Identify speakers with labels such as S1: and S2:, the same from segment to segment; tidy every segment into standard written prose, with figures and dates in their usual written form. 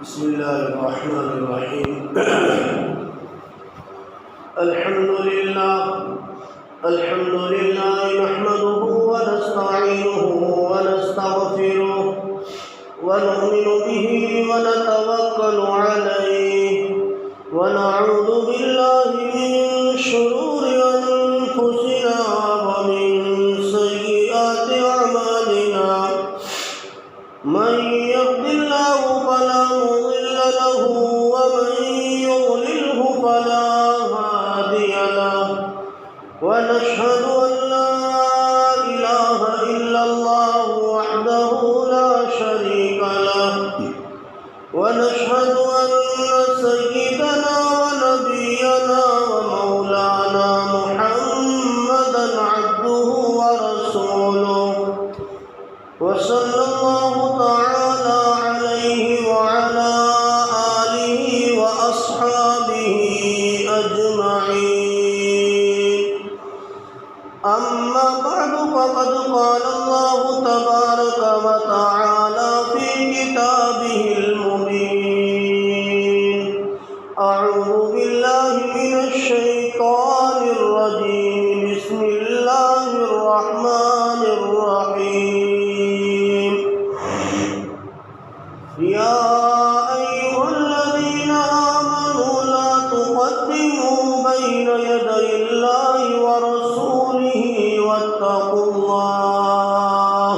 S1: بسم الله الرحمن الرحيم الحمد لله نحمده ونستعينه ونستغفره ونؤمن به ونتوكل عليه ونعوذ بالله من شرور أنفسنا ومن سيئات أعمالنا من يهد الله فلا مضل له ومن يضلله فلا هادي له ونشهد أن لا إله إلا الله وحده لا شريك له ونشهد أن سيدنا ونبينا ومولانا محمدا عبده ورسوله وصلى الله تعالى عليه وعلى آله وأصحابه أجمعين أما بعد فقد قال الله تبارك وتعالى في كتابه المبين أعوذ بالله من الشيطان الرجيم بسم الله الرحمن الرحيم يا أيها الذين آمنوا لا تقدموا بين يدي الله ورسوله واتقوا الله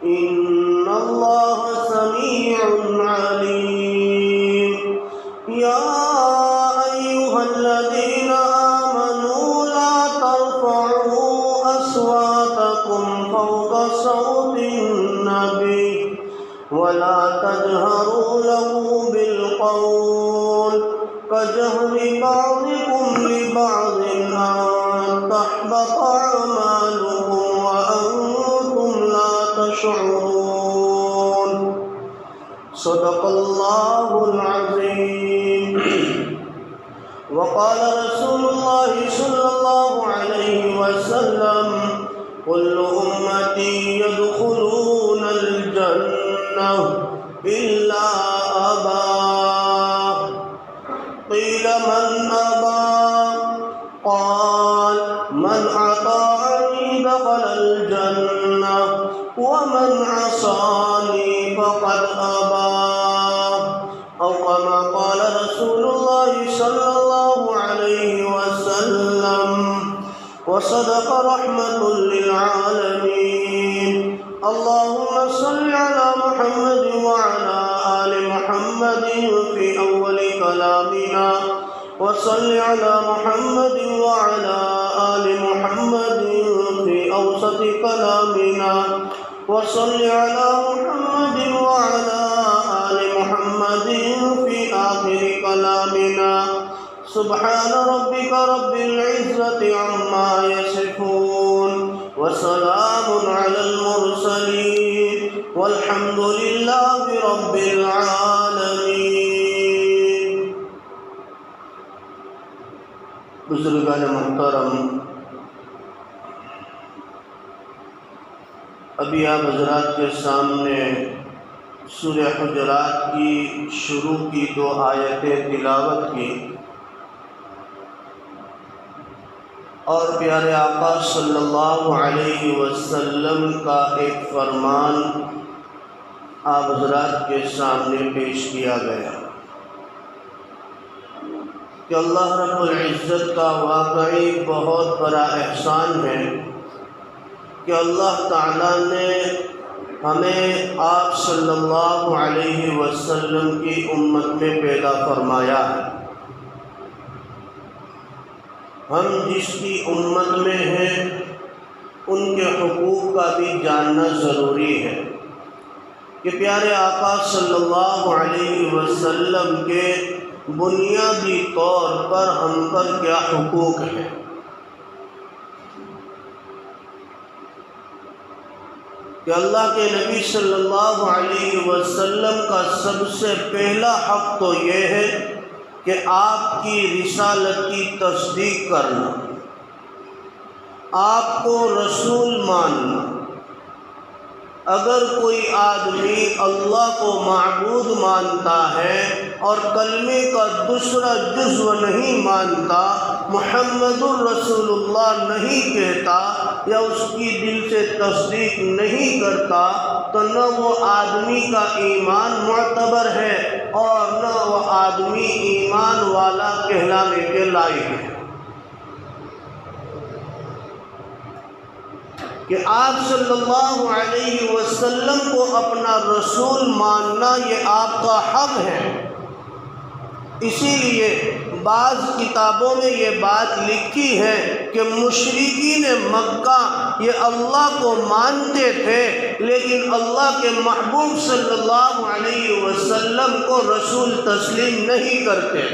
S1: إن الله سميع عليم يا أيها الذين آمنوا لا ترفعوا أصواتكم فوق صوت النبي ولا تجهروا له بالقول كجهر بعضكم لبعض أن تحبط أعمالكم وأنتم لا تشعرون صدق الله العظيم وقال رسول الله صلى الله عليه وسلم كل أمتي يدخلون الجنة إلا أبا قيل من أبى قال من أطاعني دخل الجنة ومن عصاني فقد أبى أو كما قال رسول الله صلى الله عليه وسلم وصدق رحمة للعالمين اللهم صل على محمد وعلى آل محمد في أول كلامنا وصل على محمد وعلى آل محمد في أوسط كلامنا وصل على محمد وعلى آل محمد في آخر كلامنا سبحان ربك رب العزة عما يصفون وسلام على المرسلين والحمد لله رب العالمين بزرگان محترم، ابھی آپ حضرات کے سامنے سورہ حجرات کی شروع کی 2 آیتیں تلاوت کی اور پیارے آقا صلی اللہ علیہ وسلم کا ایک فرمان آپ حضرات کے سامنے پیش کیا گیا کہ اللہ رب العزت کا واقعی بہت بڑا احسان ہے کہ اللہ تعالیٰ نے ہمیں آپ صلی اللہ علیہ وسلم کی امت میں پیدا فرمایا ہے۔ ہم جس کی امت میں ہیں ان کے حقوق کا بھی جاننا ضروری ہے کہ پیارے آقا صلی اللہ علیہ وسلم کے بنیادی طور پر ہم پر کیا حقوق ہیں۔ کہ اللہ کے نبی صلی اللہ علیہ وسلم کا سب سے پہلا حق تو یہ ہے کہ آپ کی رسالت کی تصدیق کرنا، آپ کو رسول ماننا، اگر کوئی آدمی اللہ کو معبود مانتا ہے اور کلمے کا دوسرا جزو نہیں مانتا، محمد الرسول اللہ نہیں کہتا یا اس کی دل سے تصدیق نہیں کرتا، تو نہ وہ آدمی کا ایمان معتبر ہے اور نہ وہ آدمی ایمان والا کہلانے کے لائق ہے۔ کہ آپ صلی اللہ علیہ وسلم کو اپنا رسول ماننا یہ آپ کا حق ہے۔ اسی لیے بعض کتابوں میں یہ بات لکھی ہے کہ مشرکین مکہ یہ اللہ کو مانتے تھے لیکن اللہ کے محبوب صلی اللہ علیہ وسلم کو رسول تسلیم نہیں کرتے۔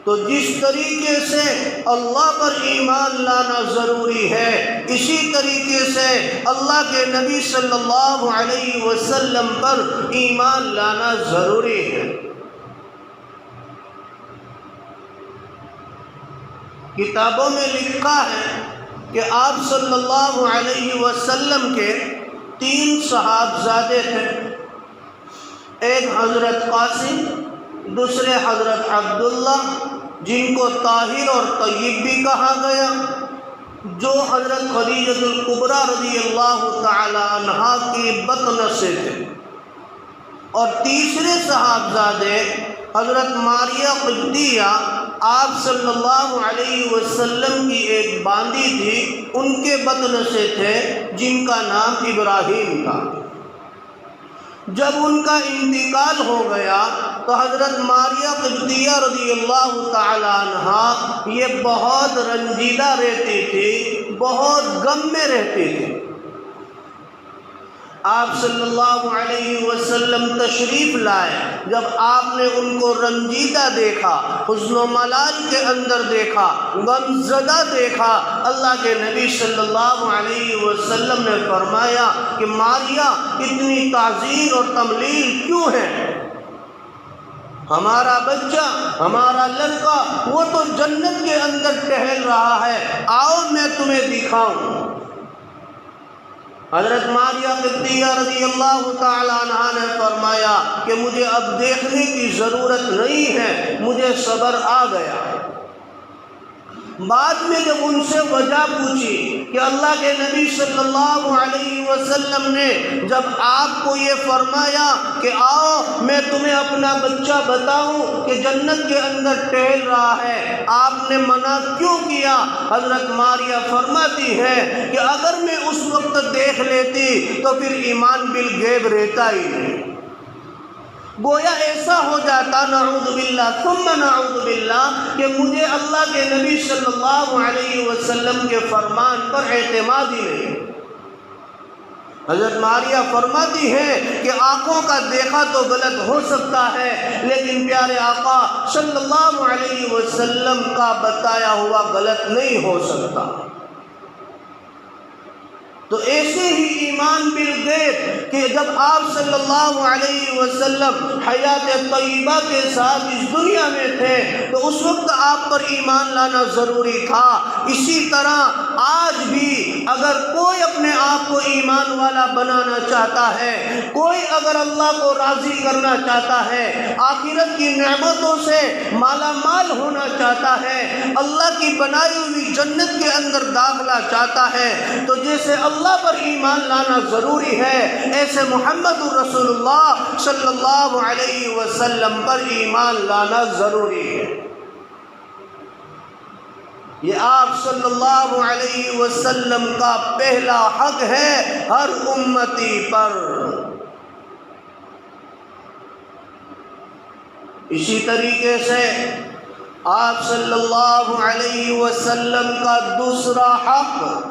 S1: تو جس طریقے سے اللہ پر ایمان لانا ضروری ہے، اسی طریقے سے اللہ کے نبی صلی اللہ علیہ وسلم پر ایمان لانا ضروری ہے۔ کتابوں میں لکھا ہے کہ آپ صلی اللہ علیہ وسلم کے 3 صحابزادے تھے، ایک حضرت قاسم، دوسرے حضرت عبداللہ جن کو طاہر اور طیب بھی کہا گیا، جو حضرت خدیجہ الکبریٰ رضی اللہ تعالی عنہا کی بطن سے تھے، اور تیسرے صحابزادے حضرت ماریہ قبطیہ آپ صلی اللہ علیہ وسلم کی ایک باندی تھی، ان کے بطن سے تھے جن کا نام ابراہیم تھا۔ جب ان کا انتقال ہو گیا تو حضرت ماریہ قبطیہ رضی اللہ تعالی عنہا یہ بہت رنجیدہ رہتی تھی، بہت غم میں رہتی تھی۔ آپ صلی اللہ علیہ وسلم تشریف لائے، جب آپ نے ان کو رنجیدہ دیکھا، حزن و ملال کے اندر دیکھا، غم زدہ دیکھا، اللہ کے نبی صلی اللہ علیہ وسلم نے فرمایا کہ ماریہ اتنی تعزیر اور تملیل کیوں ہے؟ ہمارا بچہ، ہمارا لڑکا وہ تو جنت کے اندر ٹہل رہا ہے، آؤ میں تمہیں دکھاؤں۔ حضرت ماریہ قبطیہ رضی اللہ تعالی عنہا نے فرمایا کہ مجھے اب دیکھنے کی ضرورت نہیں ہے، مجھے صبر آ گیا۔ بعد میں جب ان سے وجہ پوچھی کہ اللہ کے نبی صلی اللہ علیہ وسلم نے جب آپ کو یہ فرمایا کہ آؤ میں تمہیں اپنا بچہ بتاؤں کہ جنت کے اندر ٹہل رہا ہے، آپ نے منع کیوں کیا؟ حضرت ماریہ فرماتی ہے کہ اگر میں اس وقت دیکھ لیتی تو پھر ایمان بالغیب رہتا ہی نہیں، گویا ایسا ہو جاتا نعوذ باللہ ثم نعوذ باللہ کہ مجھے اللہ کے نبی صلی اللہ علیہ وسلم کے فرمان پر اعتماد ہی نہیں۔ حضرت ماریہ فرماتی ہے کہ آنکھوں کا دیکھا تو غلط ہو سکتا ہے لیکن پیارے آقا صلی اللہ علیہ وسلم کا بتایا ہوا غلط نہیں ہو سکتا۔ تو ایسے ہی ایمان بالغیب کہ جب آپ صلی اللہ علیہ وسلم حیات طیبہ کے ساتھ اس دنیا میں تھے تو اس وقت آپ پر ایمان لانا ضروری تھا، اسی طرح آج بھی اگر کوئی اپنے آپ کو ایمان والا بنانا چاہتا ہے، کوئی اگر اللہ کو راضی کرنا چاہتا ہے، آخرت کی نعمتوں سے مالا مال ہونا چاہتا ہے، اللہ کی بنائی ہوئی جنت کے اندر داخلہ چاہتا ہے، تو جیسے اللہ پر ایمان لانا ضروری ہے ایسے محمد الرسول اللہ صلی اللہ علیہ وسلم پر ایمان لانا ضروری ہے۔ یہ آپ صلی اللہ علیہ وسلم کا پہلا حق ہے ہر امتی پر۔ اسی طریقے سے آپ صلی اللہ علیہ وسلم کا دوسرا حق،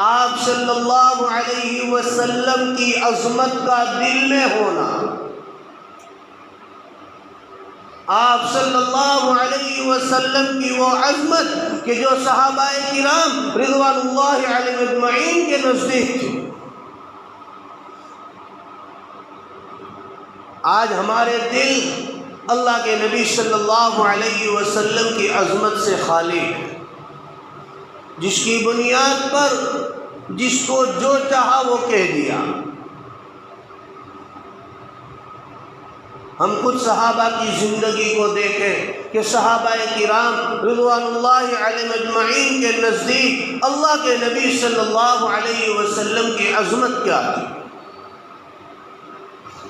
S1: آپ صلی اللہ علیہ وسلم کی عظمت کا دل میں ہونا۔ آپ صلی اللہ علیہ وسلم کی وہ عظمت کہ جو صحابہ کرام رضوان اللہ علیہم اجمعین کے نزدیک تھی، آج ہمارے دل اللہ کے نبی صلی اللہ علیہ وسلم کی عظمت سے خالی ہے، جس کی بنیاد پر جس کو جو چاہا وہ کہہ دیا۔ ہم خود صحابہ کی زندگی کو دیکھیں کہ صحابہ کرام رضوان اللہ علیہم اجمعین کے نزدیک اللہ کے نبی صلی اللہ علیہ وسلم کی عظمت کیا تھی،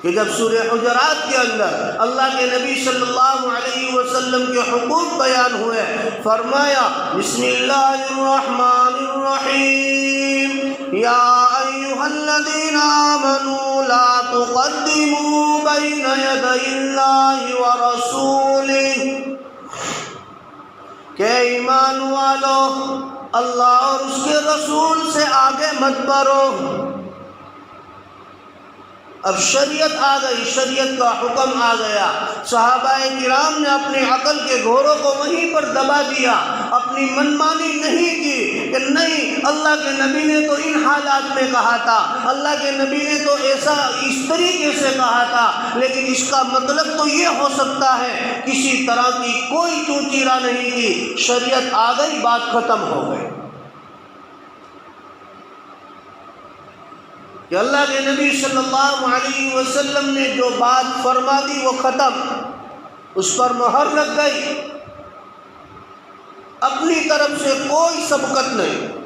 S1: کہ جب سورہ حجرات کے اندر اللہ کے نبی صلی اللہ علیہ وسلم کے حقوق بیان ہوئے، فرمایا بسم اللہ الرحمن الرحیم یا ایھا الذین آمنوا لا تقدموا بین یدی اللہ ورسولہ، کہ ایمان والو اللہ اور اس کے رسول سے آگے مت بڑھو۔ اب شریعت آ گئی، شریعت کا حکم آ گیا، صحابہ کرام نے اپنی عقل کے گھوڑوں کو وہیں پر دبا دیا، اپنی منمانی نہیں کی کہ نہیں اللہ کے نبی نے تو ان حالات میں کہا تھا، اللہ کے نبی نے تو ایسا اس طریقے سے کہا تھا، لیکن اس کا مطلب تو یہ ہو سکتا ہے، کسی طرح کی کوئی چوچیرا نہیں کی، شریعت آ گئی، بات ختم ہو گئی۔ کہ اللہ کے نبی صلی اللہ علیہ وسلم نے جو بات فرما دی وہ ختم، اس پر مہر لگ گئی، اپنی طرف سے کوئی سبقت نہیں۔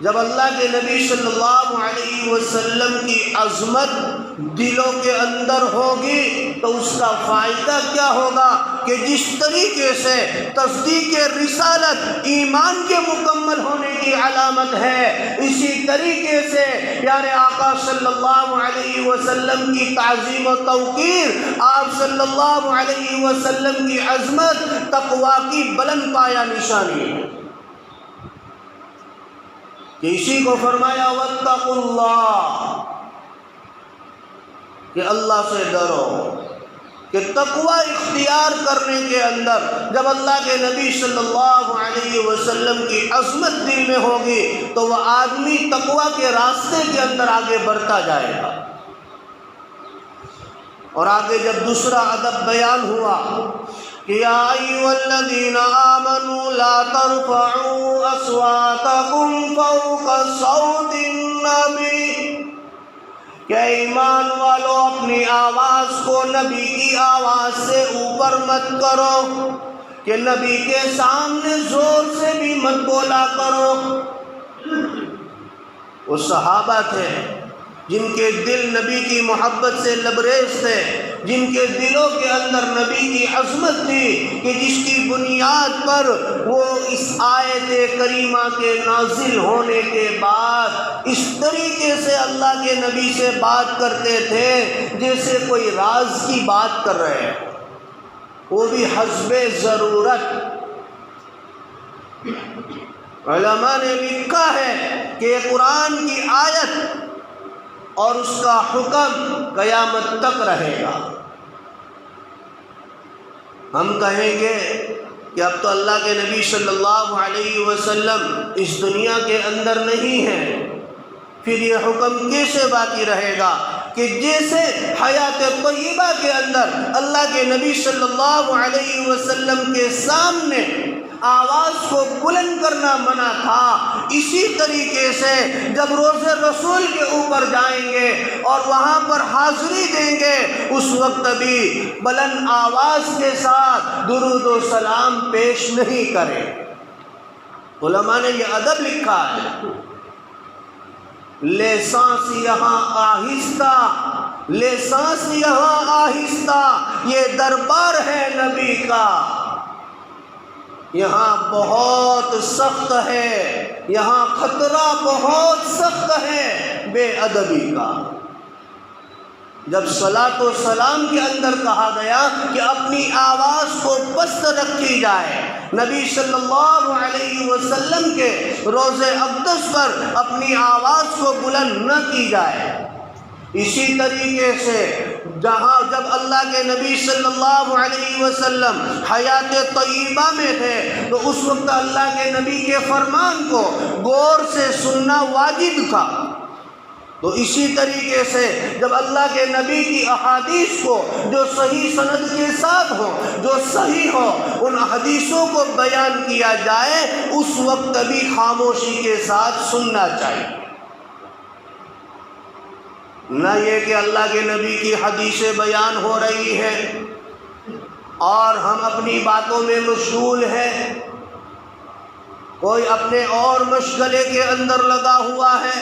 S1: جب اللہ کے نبی صلی اللہ علیہ وسلم کی عظمت دلوں کے اندر ہوگی تو اس کا فائدہ کیا ہوگا کہ جس طریقے سے تصدیق رسالت ایمان کے مکمل ہونے کی علامت ہے، اسی طریقے سے پیارے آقا صلی اللہ علیہ وسلم کی تعظیم و توقیر، آپ صلی اللہ علیہ وسلم کی عظمت تقویٰ کی بلند پایہ نشانی ہے، کہ اسی کو فرمایا واتقوا اللہ، کہ اللہ سے ڈرو، کہ تقوی اختیار کرنے کے اندر جب اللہ کے نبی صلی اللہ علیہ وسلم کی عظمت دل میں ہوگی تو وہ آدمی تقوی کے راستے کے اندر آگے بڑھتا جائے گا۔ اور آگے جب دوسرا ادب بیان ہوا کہ یا ایھا الذین آمنوا لا ترفعوا اصواتکم فوق صوت النبی، کہ ایمان والو اپنی آواز کو نبی کی آواز سے اوپر مت کرو، کہ نبی کے سامنے زور سے بھی مت بولا کرو۔ وہ صحابہ تھے جن کے دل نبی کی محبت سے لبریز تھے، جن کے دلوں کے اندر نبی کی عظمت تھی، کہ جس کی بنیاد پر وہ اس آیت کریمہ کے نازل ہونے کے بعد اس طریقے سے اللہ کے نبی سے بات کرتے تھے جیسے کوئی راز کی بات کر رہے ہیں، وہ بھی حسب ضرورت۔ علماء نے لکھا ہے کہ قرآن کی آیت اور اس کا حکم قیامت تک رہے گا۔ ہم کہیں گے کہ اب تو اللہ کے نبی صلی اللہ علیہ وسلم اس دنیا کے اندر نہیں ہیں، پھر یہ حکم کیسے باقی رہے گا؟ کہ جیسے حیات طیبہ کے اندر اللہ کے نبی صلی اللہ علیہ وسلم کے سامنے آواز کو بلند کرنا منع تھا، اسی طریقے سے جب روز رسول کے اوپر جائیں گے اور وہاں پر حاضری دیں گے اس وقت بھی بلند آواز کے ساتھ درود و سلام پیش نہیں کریں۔ علماء نے یہ ادب لکھا ہے، لے سانس یہاں آہستہ، لے سانس یہاں آہستہ، یہ دربار ہے نبی کا، یہاں بہت سخت ہے، یہاں خطرہ بہت سخت ہے بے ادبی کا۔ جب صلاۃ و سلام کے اندر کہا گیا کہ اپنی آواز کو پست رکھی جائے، نبی صلی اللہ علیہ وسلم کے روضہ اقدس پر اپنی آواز کو بلند نہ کی جائے، اسی طریقے سے جہاں جب اللہ کے نبی صلی اللہ علیہ وسلم حیات طیبہ میں تھے تو اس وقت اللہ کے نبی کے فرمان کو غور سے سننا واجب تھا، تو اسی طریقے سے جب اللہ کے نبی کی احادیث کو جو صحیح سند کے ساتھ ہو، جو صحیح ہو، ان حدیثوں کو بیان کیا جائے، اس وقت بھی خاموشی کے ساتھ سننا چاہیے۔ نہ یہ کہ اللہ کے نبی کی حدیثیں بیان ہو رہی ہیں اور ہم اپنی باتوں میں مشغول ہیں، کوئی اپنے اور مشغلے کے اندر لگا ہوا ہے،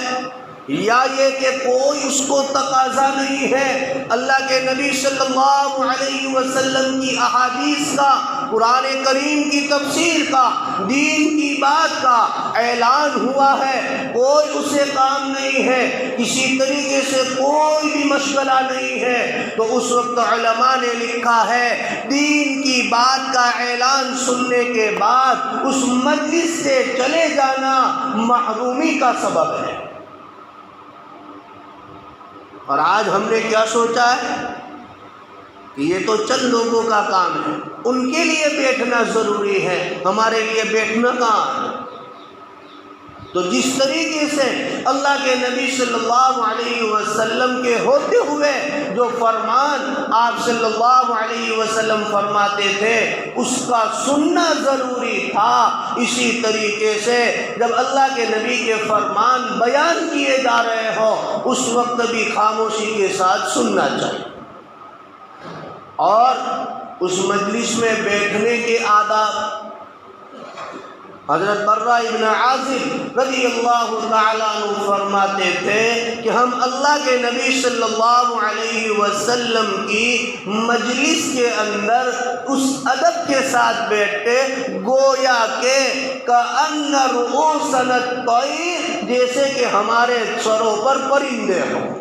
S1: یا یہ کہ کوئی اس کو تقاضا نہیں ہے۔ اللہ کے نبی صلی اللہ علیہ وسلم کی احادیث کا، قرآن کریم کی تفسیر کا، دین کی بات کا اعلان ہوا ہے، کوئی اسے کام نہیں ہے، کسی طریقے سے کوئی بھی مشغلہ نہیں ہے، تو اس وقت علماء نے لکھا ہے دین کی بات کا اعلان سننے کے بعد اس مجلس سے چلے جانا محرومی کا سبب ہے۔ اور آج ہم نے کیا سوچا ہے کہ یہ تو چند لوگوں کا کام ہے، ان کے لیے بیٹھنا ضروری ہے، ہمارے لیے بیٹھنا کہاں ہے؟ تو جس طریقے سے اللہ کے نبی صلی اللہ علیہ وسلم کے ہوتے ہوئے جو فرمان آپ صلی اللہ علیہ وسلم فرماتے تھے اس کا سننا ضروری تھا، اسی طریقے سے جب اللہ کے نبی کے فرمان بیان کیے جا رہے ہو اس وقت بھی خاموشی کے ساتھ سننا چاہیے۔ اور اس مجلس میں بیٹھنے کے آداب، حضرت برہ ابن عازب رضی اللہ تعالیٰ عنہ فرماتے تھے کہ ہم اللہ کے نبی صلی اللہ علیہ وسلم کی مجلس کے اندر اس ادب کے ساتھ بیٹھتے گویا کہ کأن رؤوسنا الطیر، جیسے کہ ہمارے سروں پر پرندے ہوں۔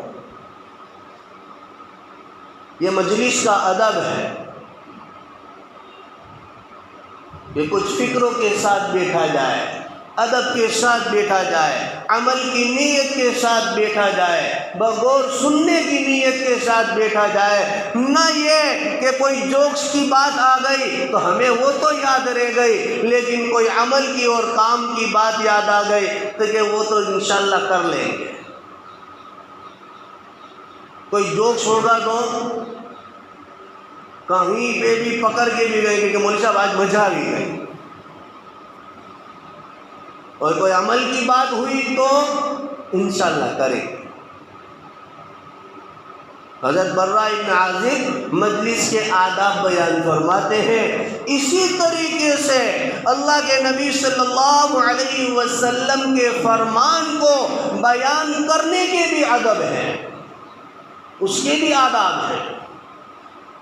S1: یہ مجلس کا ادب ہے کہ کچھ فکروں کے ساتھ بیٹھا جائے، ادب کے ساتھ بیٹھا جائے، عمل کی نیت کے ساتھ بیٹھا جائے، بغور سننے کی نیت کے ساتھ بیٹھا جائے، نہ یہ کہ کوئی جوکس کی بات آ گئی تو ہمیں وہ تو یاد رہ گئی، لیکن کوئی عمل کی اور کام کی بات یاد آ گئی تو کہ وہ تو انشاءاللہ کر لیں گے۔ کوئی جوکس ہوگا تو کہیں پہ بھی پکڑ کے بھی گئے کہ مولوی صاحب آج مزہ بھی گئی، اور کوئی عمل کی بات ہوئی تو انشاءاللہ کریں۔ حضرت برہ ابن عازب مجلس کے آداب بیان فرماتے ہیں، اسی طریقے سے اللہ کے نبی صلی اللہ علیہ وسلم کے فرمان کو بیان کرنے کے بھی ادب ہیں، اس کے بھی آداب ہیں۔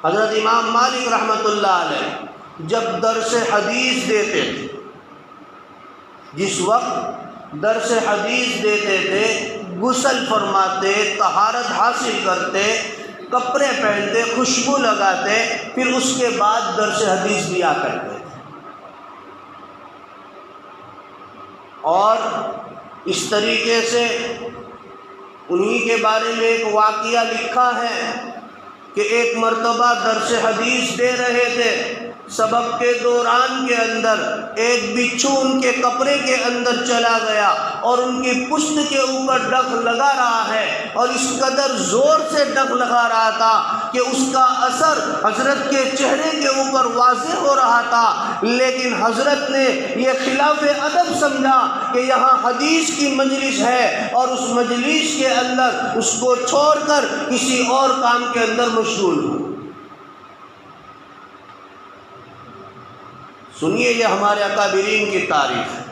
S1: حضرت امام مالک رحمۃ اللہ علیہ جب درس حدیث دیتے تھے، جس وقت درس حدیث دیتے تھے، غسل فرماتے، طہارت حاصل کرتے، کپڑے پہنتے، خوشبو لگاتے، پھر اس کے بعد درس حدیث دیا کرتے تھے۔ اور اس طریقے سے انہی کے بارے میں ایک واقعہ لکھا ہے کہ ایک مرتبہ درس حدیث دے رہے تھے، سبق کے دوران کے اندر ایک بچھو ان کے کپڑے کے اندر چلا گیا اور ان کی پشت کے اوپر ڈنک لگا رہا ہے، اور اس قدر زور سے ڈنک لگا رہا تھا کہ اس کا اثر حضرت کے چہرے کے اوپر واضح ہو رہا تھا، لیکن حضرت نے یہ خلاف ادب سمجھا کہ یہاں حدیث کی مجلس ہے اور اس مجلس کے اندر اس کو چھوڑ کر کسی اور کام کے اندر مشغول ہو۔ سنیے یہ ہمارے اکابرین کی تعریف ہے۔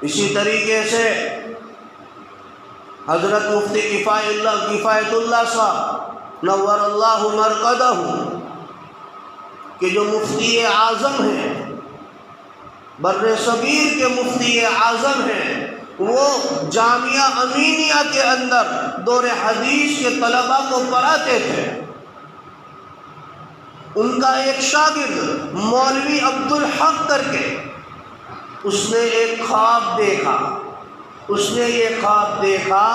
S1: اسی طریقے سے حضرت مفتی کفایت اللہ صاحب نور اللہ مرقدہ کہ جو مفتی اعظم ہیں، بر صغیر کے مفتی اعظم ہیں، وہ جامعہ امینیہ کے اندر دور حدیث کے طلباء کو پڑھاتے تھے۔ ان کا ایک شاگرد مولوی عبدالحق کر کے، اس نے ایک خواب دیکھا اس نے یہ خواب دیکھا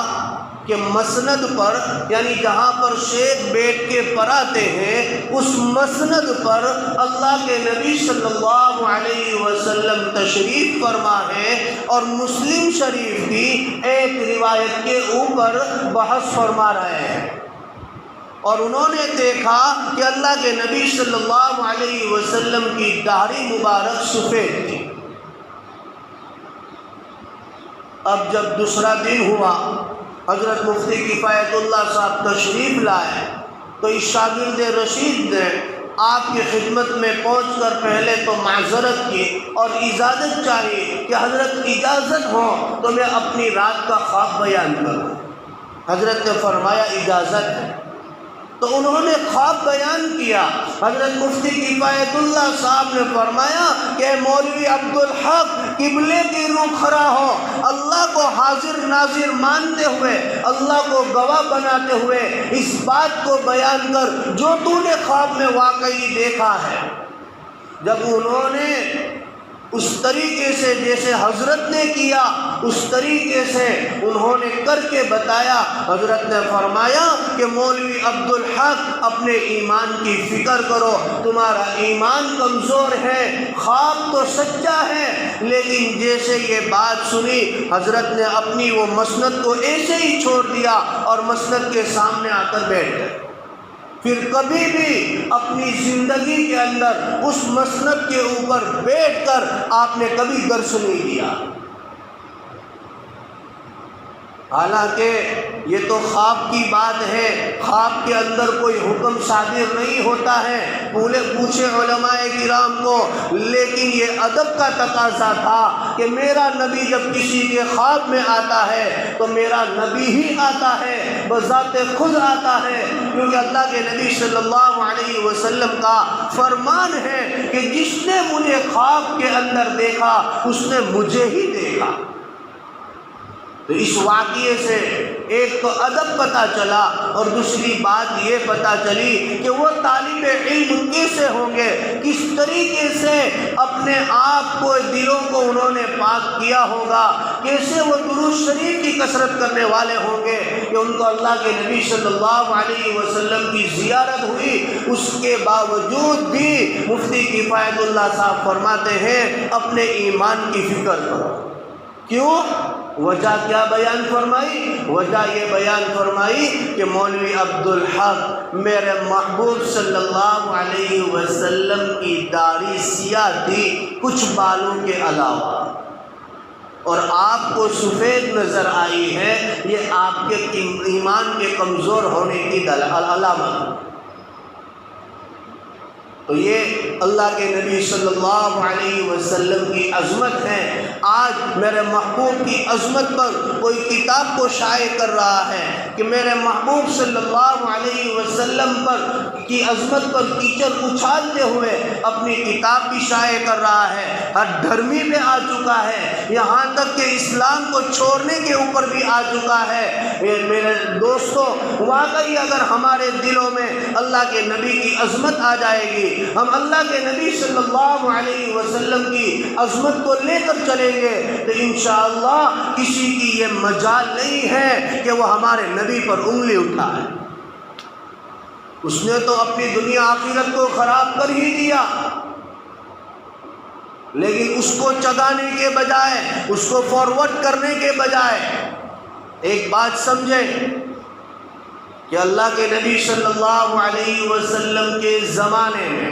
S1: کہ مسند پر، یعنی جہاں پر شیخ بیٹھ کے پڑھاتے ہیں، اس مسند پر اللہ کے نبی صلی اللہ علیہ وسلم تشریف فرما ہے، اور مسلم شریف کی ایک روایت کے اوپر بحث فرما رہے ہیں۔ اور انہوں نے دیکھا کہ اللہ کے نبی صلی اللہ علیہ وسلم کی داڑھی مبارک سفید تھی۔ اب جب دوسرا دن ہوا، حضرت مفتی کفایت اللہ صاحب تشریف لائے، تو اس شاگرد رشید نے آپ کی خدمت میں پہنچ کر پہلے تو معذرت کی اور اجازت چاہی کہ حضرت اجازت ہو تو میں اپنی رات کا خواب بیان کروں۔ حضرت نے فرمایا اجازت ہے۔ تو انہوں نے خواب بیان کیا۔ حضرت مفتی کفایت اللہ صاحب نے فرمایا کہ مولوی عبدالحق قبلے کی روح کھڑا ہو، اللہ کو حاضر ناظر مانتے ہوئے، اللہ کو گواہ بناتے ہوئے اس بات کو بیان کر جو تو نے خواب میں واقعی دیکھا ہے۔ جب انہوں نے اس طریقے سے جیسے حضرت نے کیا، اس طریقے سے انہوں نے کر کے بتایا، حضرت نے فرمایا کہ مولوی عبدالحق اپنے ایمان کی فکر کرو، تمہارا ایمان کمزور ہے، خواب تو سچا ہے، لیکن جیسے یہ بات سنی حضرت نے اپنی وہ مسند کو ایسے ہی چھوڑ دیا اور مسند کے سامنے آ کر بیٹھ گئے۔ پھر کبھی بھی اپنی زندگی کے اندر اس مسند کے اوپر بیٹھ کر آپ نے کبھی درس نہیں دیا۔ حالانکہ یہ تو خواب کی بات ہے، خواب کے اندر کوئی حکم صادر نہیں ہوتا ہے، پوچھے علماء کرام کو، لیکن یہ ادب کا تقاضا تھا کہ میرا نبی جب کسی کے خواب میں آتا ہے تو میرا نبی ہی آتا ہے، بذات خود آتا ہے، کیونکہ اللہ کے نبی صلی اللہ علیہ وسلم کا فرمان ہے کہ جس نے مجھے خواب کے اندر دیکھا اس نے مجھے ہی دیکھا۔ تو اس واقعے سے ایک تو ادب پتہ چلا، اور دوسری بات یہ پتہ چلی کہ وہ طالب علم کیسے ہوں گے، کس طریقے سے اپنے آپ کو دلوں کو انہوں نے پاک کیا ہوگا، کیسے وہ درود شریف کی کثرت کرنے والے ہوں گے کہ ان کو اللہ کے نبی صلی اللہ علیہ وسلم کی زیارت ہوئی، اس کے باوجود بھی مفتی کفایت اللہ صاحب فرماتے ہیں اپنے ایمان کی فکر کرو۔ کیوں؟ وجہ کیا بیان فرمائی؟ وجہ یہ بیان فرمائی کہ مولوی عبدالحق میرے محبوب صلی اللہ علیہ وسلم کی داڑھی سیاہ تھی کچھ بالوں کے علاوہ، اور آپ کو سفید نظر آئی ہے، یہ آپ کے ایمان کے کمزور ہونے کی علامت۔ تو یہ اللہ کے نبی صلی اللہ علیہ وسلم کی عظمت ہے۔ آج میرے محبوب کی عظمت پر کوئی کتاب کو شائع کر رہا ہے کہ میرے محبوب صلی اللہ علیہ وسلم پر کی عظمت پر کیچڑ اچھالتے ہوئے اپنی کتاب بھی شائع کر رہا ہے، ہر دھرمی میں آ چکا ہے، یہاں تک کہ اسلام کو چھوڑنے کے اوپر بھی آ چکا ہے۔ میرے دوستو، واقعی اگر ہمارے دلوں میں اللہ کے نبی کی عظمت آ جائے گی، ہم اللہ کے نبی صلی اللہ علیہ وسلم کی عظمت کو لے کر چلیں گے، تو انشاءاللہ کسی کی یہ مجال نہیں ہے کہ وہ ہمارے نبی پر انگلی اٹھائے۔ اس نے تو اپنی دنیا آخرت کو خراب کر ہی دیا، لیکن اس کو چگانے کے بجائے، اس کو فارورڈ کرنے کے بجائے ایک بات سمجھیں کہ اللہ کے نبی صلی اللہ علیہ وسلم کے زمانے میں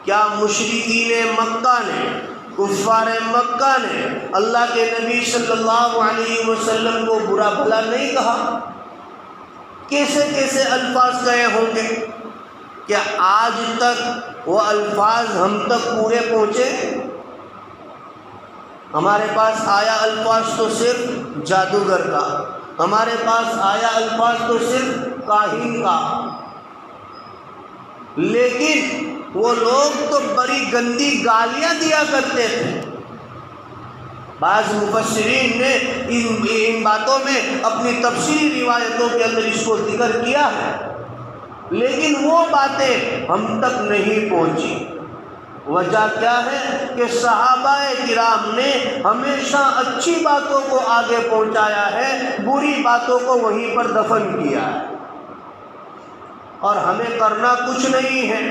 S1: کیا مشرکین مکہ نے، کفار مکہ نے اللہ کے نبی صلی اللہ علیہ وسلم کو برا بھلا نہیں کہا؟ کیسے کیسے الفاظ کہے ہوں گے؟ کیا آج تک وہ الفاظ ہم تک پورے پہنچے؟ ہمارے پاس آیا الفاظ تو صرف جادوگر کا، ہمارے پاس آیا الفاظ تو صرف کاہن کا، لیکن وہ لوگ تو بڑی گندی گالیاں دیا کرتے تھے۔ بعض مفسرین نے ان باتوں میں اپنی تفصیلی روایتوں کے اندر اس کو ذکر کیا ہے، لیکن وہ باتیں ہم تک نہیں پہنچی۔ وجہ کیا ہے کہ صحابہ کرام نے ہمیشہ اچھی باتوں کو آگے پہنچایا ہے، بری باتوں کو وہیں پر دفن کیا ہے۔ اور ہمیں کرنا کچھ نہیں ہے،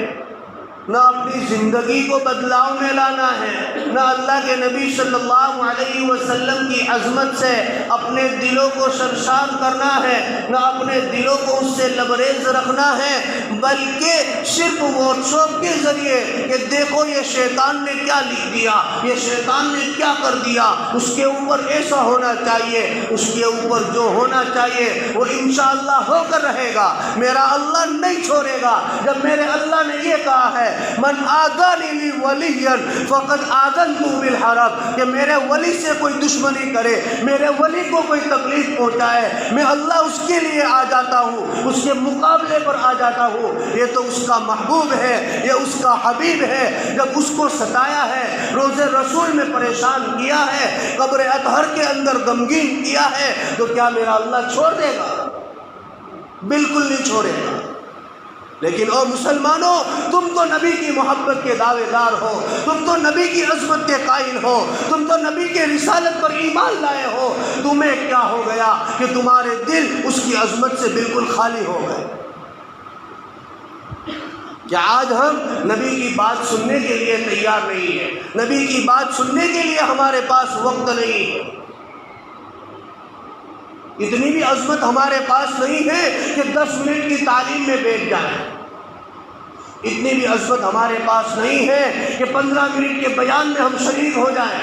S1: نہ اپنی زندگی کو بدلاؤ میں لانا ہے، نہ اللہ کے نبی صلی اللہ علیہ وسلم کی عظمت سے اپنے دلوں کو سرشار کرنا ہے، نہ اپنے دلوں کو اس سے لبریز رکھنا ہے، بلکہ صرف واٹس ایپ کے ذریعے کہ دیکھو یہ شیطان نے کیا لکھ دیا، یہ شیطان نے کیا کر دیا، اس کے اوپر ایسا ہونا چاہیے، اس کے اوپر جو ہونا چاہیے وہ انشاءاللہ ہو کر رہے گا، میرا اللہ نہیں چھوڑے گا۔ جب میرے اللہ نے یہ کہا ہے من آذانی لی ولی فقد آذنتہ بالحرب، کہ میرے ولی سے کوئی دشمنی کرے، میرے ولی کو کوئی تکلیف پہنچائے، میں اللہ اس کے لیے آ جاتا ہوں، اس کے مقابلے پر آ جاتا ہوں۔ یہ تو اس کا محبوب ہے، یہ اس کا حبیب ہے۔ جب اس کو ستایا ہے، روز رسول میں پریشان کیا ہے، قبر اطہر کے اندر غمگین کیا ہے، تو کیا میرا اللہ چھوڑ دے گا؟ بالکل نہیں چھوڑے گا۔ لیکن او مسلمانوں، تم تو نبی کی محبت کے دعوے دار ہو، تم تو نبی کی عظمت کے قائل ہو، تم تو نبی کے رسالت پر ایمان لائے ہو، تمہیں کیا ہو گیا کہ تمہارے دل اس کی عظمت سے بالکل خالی ہو گئے؟ کیا آج ہم نبی کی بات سننے کے لیے تیار نہیں ہیں؟ نبی کی بات سننے کے لیے ہمارے پاس وقت نہیں ہے؟ اتنی بھی عظمت ہمارے پاس نہیں ہے کہ 10 منٹ کی تعلیم میں بیٹھ جائیں، اتنی بھی عظمت ہمارے پاس نہیں ہے کہ 15 منٹ کے بیان میں ہم شریک ہو جائیں۔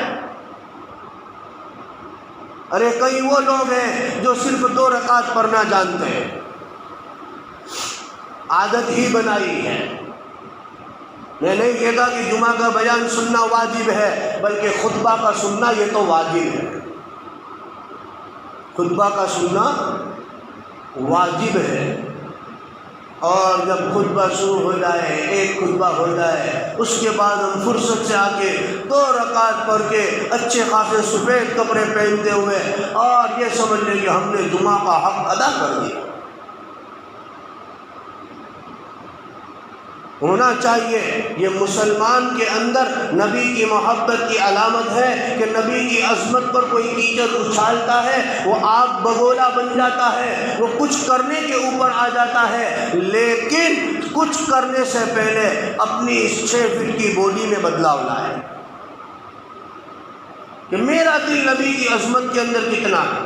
S1: ارے کئی وہ لوگ ہیں جو صرف 2 رکعت پڑھنا جانتے ہیں، عادت ہی بنائی ہے۔ میں نہیں کہتا کہ جمعہ کا بیان سننا واجب ہے، بلکہ خطبہ کا سننا یہ تو واجب ہے، خطبہ کا سننا واجب ہے۔ اور جب خطبہ شروع ہو جائے، ایک خطبہ ہو جائے، اس کے بعد ہم فرصت سے آ کے 2 رکعت پڑھ کے اچھے خاصے سفید کپڑے پہنتے ہوئے اور یہ سمجھ لیں کہ ہم نے جمعہ کا حق ادا کر دیا۔ ہونا چاہیے یہ مسلمان کے اندر نبی کی محبت کی علامت ہے کہ نبی کی عظمت پر کوئی کیچڑ اچھالتا ہے وہ آگ بگولا بن جاتا ہے، وہ کچھ کرنے کے اوپر آ جاتا ہے، لیکن کچھ کرنے سے پہلے اپنی اس 6 فٹ کی باڈی میں بدلاؤ لائے کہ میرا دل نبی کی عظمت کے اندر کتنا ہے،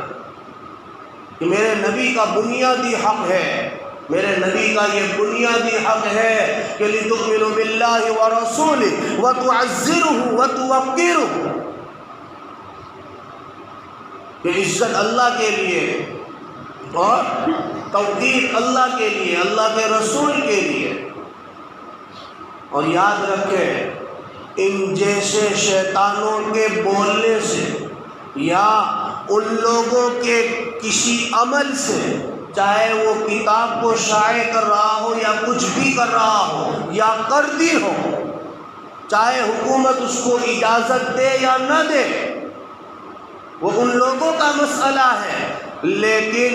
S1: کہ میرے نبی کا بنیادی حق ہے، میرے نبی کا یہ بنیادی حق ہے کہ لِتُؤْمِنُوا بِاللَّهِ وَرَسُولِهِ وَتُعَزِّرُهُ وَتُوَقِّرُهُ، کہ عزت اللہ کے لیے اور توقیر اللہ کے لیے، اللہ کے رسول کے لیے۔ اور یاد رکھیں ان جیسے شیطانوں کے بولنے سے یا ان لوگوں کے کسی عمل سے، چاہے وہ کتاب کو شائع کر رہا ہو یا کچھ بھی کر رہا ہو یا کر دی ہو، چاہے حکومت اس کو اجازت دے یا نہ دے، وہ ان لوگوں کا مسئلہ ہے، لیکن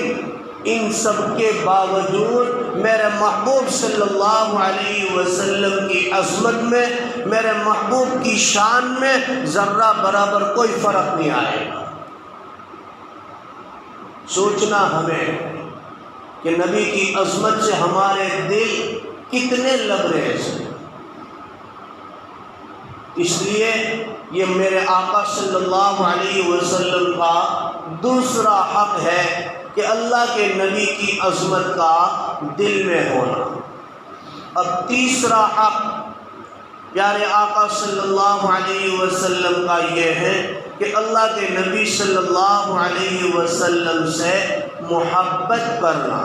S1: ان سب کے باوجود میرے محبوب صلی اللہ علیہ وسلم کی عظمت میں، میرے محبوب کی شان میں ذرہ برابر کوئی فرق نہیں آئے گا۔ سوچنا ہمیں کہ نبی کی عظمت سے ہمارے دل کتنے لبریز ہیں۔ اس لیے یہ میرے آقا صلی اللہ علیہ وسلم کا دوسرا حق ہے کہ اللہ کے نبی کی عظمت کا دل میں ہونا۔ اب تیسرا حق پیارے آقا صلی اللہ علیہ وسلم کا یہ ہے کہ اللہ کے نبی صلی اللہ علیہ وسلم سے محبت کرنا۔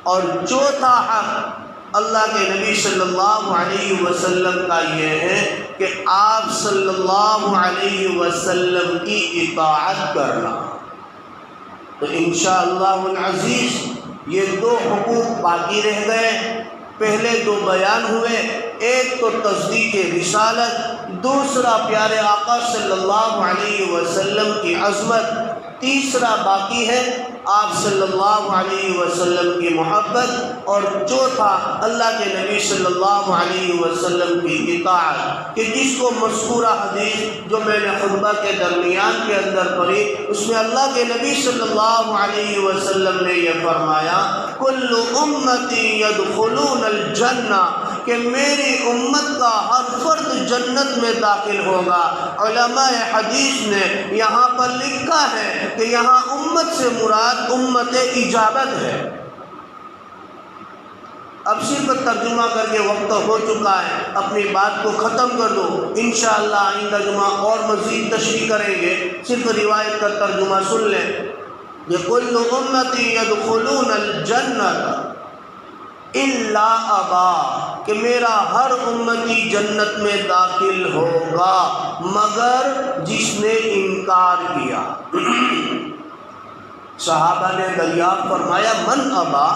S1: اور چوتھا حق اللہ کے نبی صلی اللہ علیہ وسلم کا یہ ہے کہ آپ صلی اللہ علیہ وسلم کی اطاعت کرنا۔ تو انشاءاللہ العزیز یہ 2 حقوق باقی رہ گئے۔ پہلے 2 بیان ہوئے، ایک تو تصدیق رسالت، دوسرا پیارے آقا صلی اللہ علیہ وسلم کی عظمت، تیسرا باقی ہے آپ صلی اللہ علیہ وسلم کی محبت، اور چوتھا اللہ کے نبی صلی اللہ علیہ وسلم کی اطاعت، کہ جس کو مذکورہ حدیث جو میں نے خطبہ کے درمیان کے اندر پڑھی، اس میں اللہ کے نبی صلی اللہ علیہ وسلم نے یہ فرمایا کل امتی یدخلون الجنہ، کہ میری امت کا ہر فرد جنت میں داخل ہوگا۔ علماء حدیث نے یہاں پر لکھا ہے کہ یہاں امت سے مراد امت اجابت ہے۔ اب صرف ترجمہ کر کے وقت ہو چکا ہے، اپنی بات کو ختم کر دو، انشاءاللہ آئندہ جمعہ اور مزید تشریح کریں گے، صرف روایت کا ترجمہ سن لیں۔ یہ کل امتی یدخلون الجنہ الا ابا، کہ میرا ہر امتی جنت میں داخل ہوگا مگر جس نے انکار کیا۔ صحابہ نے دریافت فرمایا من ابا،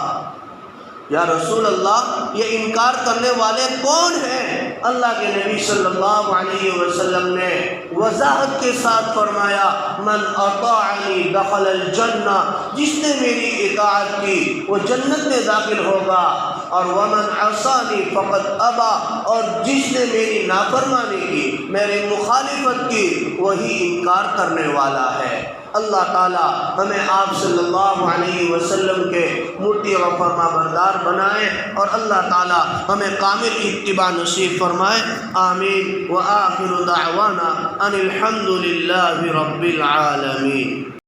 S1: یا رسول اللہ یہ انکار کرنے والے کون ہیں؟ اللہ کے نبی صلی اللہ علیہ وسلم نے وضاحت کے ساتھ فرمایا من اطاعنی دخل الجنہ، جس نے میری اطاعت کی وہ جنت میں داخل ہوگا، اور ومن عصانی فقد ابا، اور جس نے میری نافرمانی کی، میری مخالفت کی، وہی انکار کرنے والا ہے۔ اللہ تعالی ہمیں آپ صلی اللہ علیہ وسلم کے مطیع و فرما بردار بنائے، اور اللہ تعالی ہمیں کامل اتباع نصیب فرمائے۔ آمین۔ وآخر دعوانا ان الحمد للہ رب العالمین۔